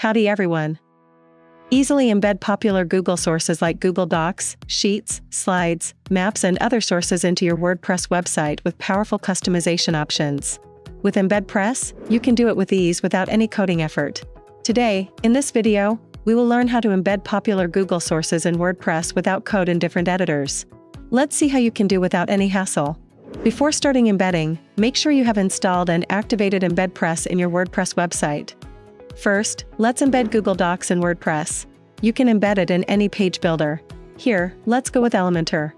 Howdy everyone! Easily embed popular Google sources like Google Docs, Sheets, Slides, Maps and other sources into your WordPress website with powerful customization options. With WordPress, you can do it with ease without any coding effort. Today, in this video, we will learn how to embed popular Google sources in WordPress without code in different editors. Let's see how you can do without any hassle. Before starting embedding, make sure you have installed and activated WordPress in your WordPress website. First, let's embed Google Docs in WordPress. You can embed it in any page builder. Here, let's go with Elementor.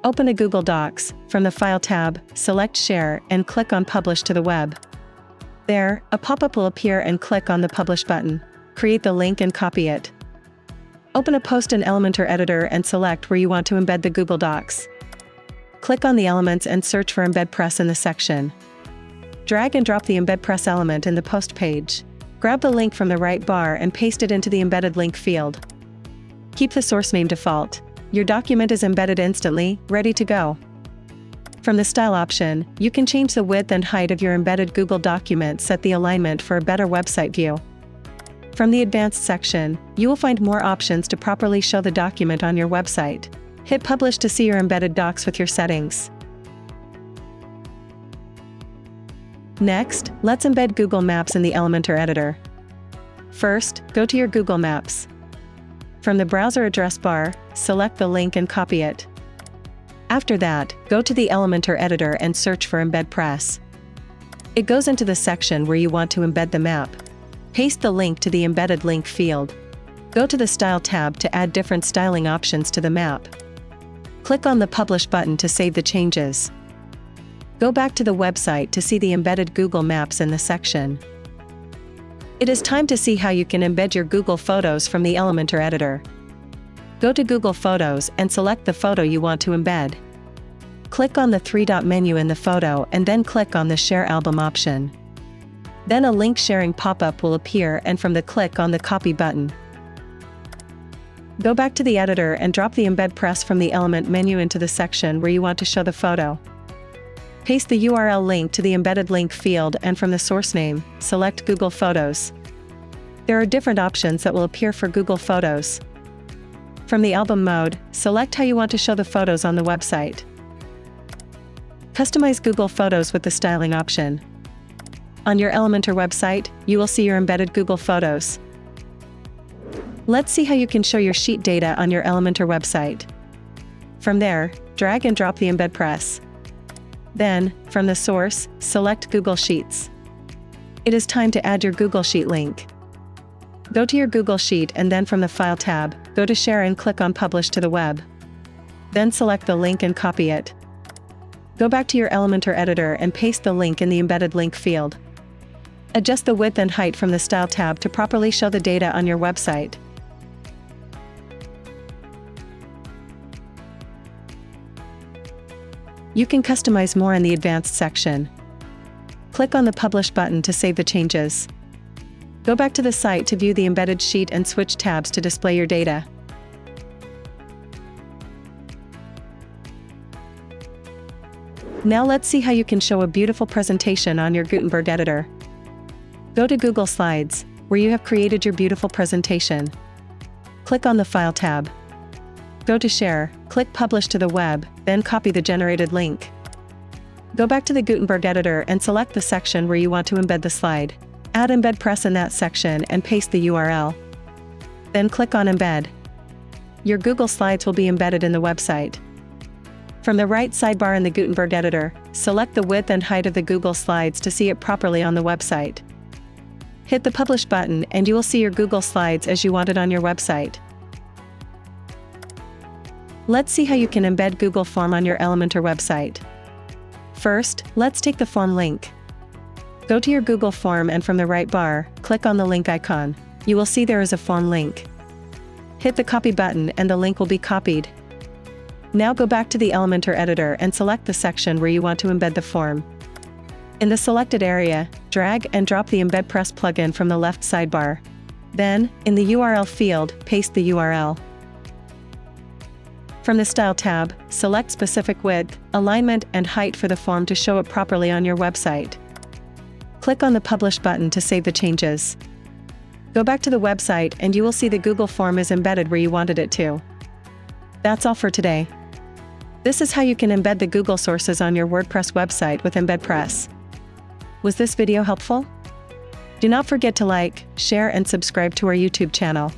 Open a Google Docs. From the File tab, select Share and click on Publish to the web. There, a pop-up will appear and click on the Publish button. Create the link and copy it. Open a post in Elementor editor and select where you want to embed the Google Docs. Click on the elements and search for WordPress in the section. Drag and drop the WordPress element in the post page. Grab the link from the right bar and paste it into the embedded link field. Keep the source name default. Your document is embedded instantly, ready to go. From the Style option, you can change the width and height of your embedded Google document, set the alignment for a better website view. From the Advanced section, you will find more options to properly show the document on your website. Hit Publish to see your embedded docs with your settings. Next, let's embed Google Maps in the Elementor editor. First, go to your Google Maps. From the browser address bar, select the link and copy it. After that, go to the Elementor editor and search for WordPress. It goes into the section where you want to embed the map. Paste the link to the embedded link field. Go to the Style tab to add different styling options to the map. Click on the Publish button to save the changes. Go back to the website to see the embedded Google Maps in the section. It is time to see how you can embed your Google Photos from the Elementor editor. Go to Google Photos and select the photo you want to embed. Click on the three-dot menu in the photo and then click on the Share Album option. Then a link sharing pop-up will appear and from the click on the Copy button. Go back to the editor and drop the WordPress from the Element menu into the section where you want to show the photo. Paste the URL link to the embedded link field and from the source name, select Google Photos. There are different options that will appear for Google Photos. From the album mode, select how you want to show the photos on the website. Customize Google Photos with the styling option. On your Elementor website, you will see your embedded Google Photos. Let's see how you can show your sheet data on your Elementor website. From there, drag and drop the WordPress. Then, from the source, select Google Sheets. It is time to add your Google Sheet link. Go to your Google Sheet and then from the File tab, go to Share and click on Publish to the web. Then select the link and copy it. Go back to your Elementor editor and paste the link in the embedded link field. Adjust the width and height from the Style tab to properly show the data on your website. You can customize more in the Advanced section. Click on the Publish button to save the changes. Go back to the site to view the embedded sheet and switch tabs to display your data. Now let's see how you can show a beautiful presentation on your Gutenberg editor. Go to Google Slides, where you have created your beautiful presentation. Click on the File tab. Go to Share, click Publish to the web, then copy the generated link. Go back to the Gutenberg editor and select the section where you want to embed the slide. Add WordPress in that section and paste the URL. Then click on Embed. Your Google Slides will be embedded in the website. From the right sidebar in the Gutenberg editor, select the width and height of the Google Slides to see it properly on the website. Hit the Publish button and you will see your Google Slides as you want it on your website. Let's see how you can embed Google Form on your Elementor website. First, let's take the form link. Go to your Google Form and from the right bar, click on the link icon. You will see there is a form link. Hit the Copy button and the link will be copied. Now go back to the Elementor editor and select the section where you want to embed the form. In the selected area, drag and drop the WordPress plugin from the left sidebar. Then, in the URL field, paste the URL. From the Style tab, select specific width, alignment, and height for the form to show it properly on your website. Click on the Publish button to save the changes. Go back to the website and you will see the Google form is embedded where you wanted it to. That's all for today. This is how you can embed the Google sources on your WordPress website with Embed. Was this video helpful? Do not forget to like, share and subscribe to our YouTube channel.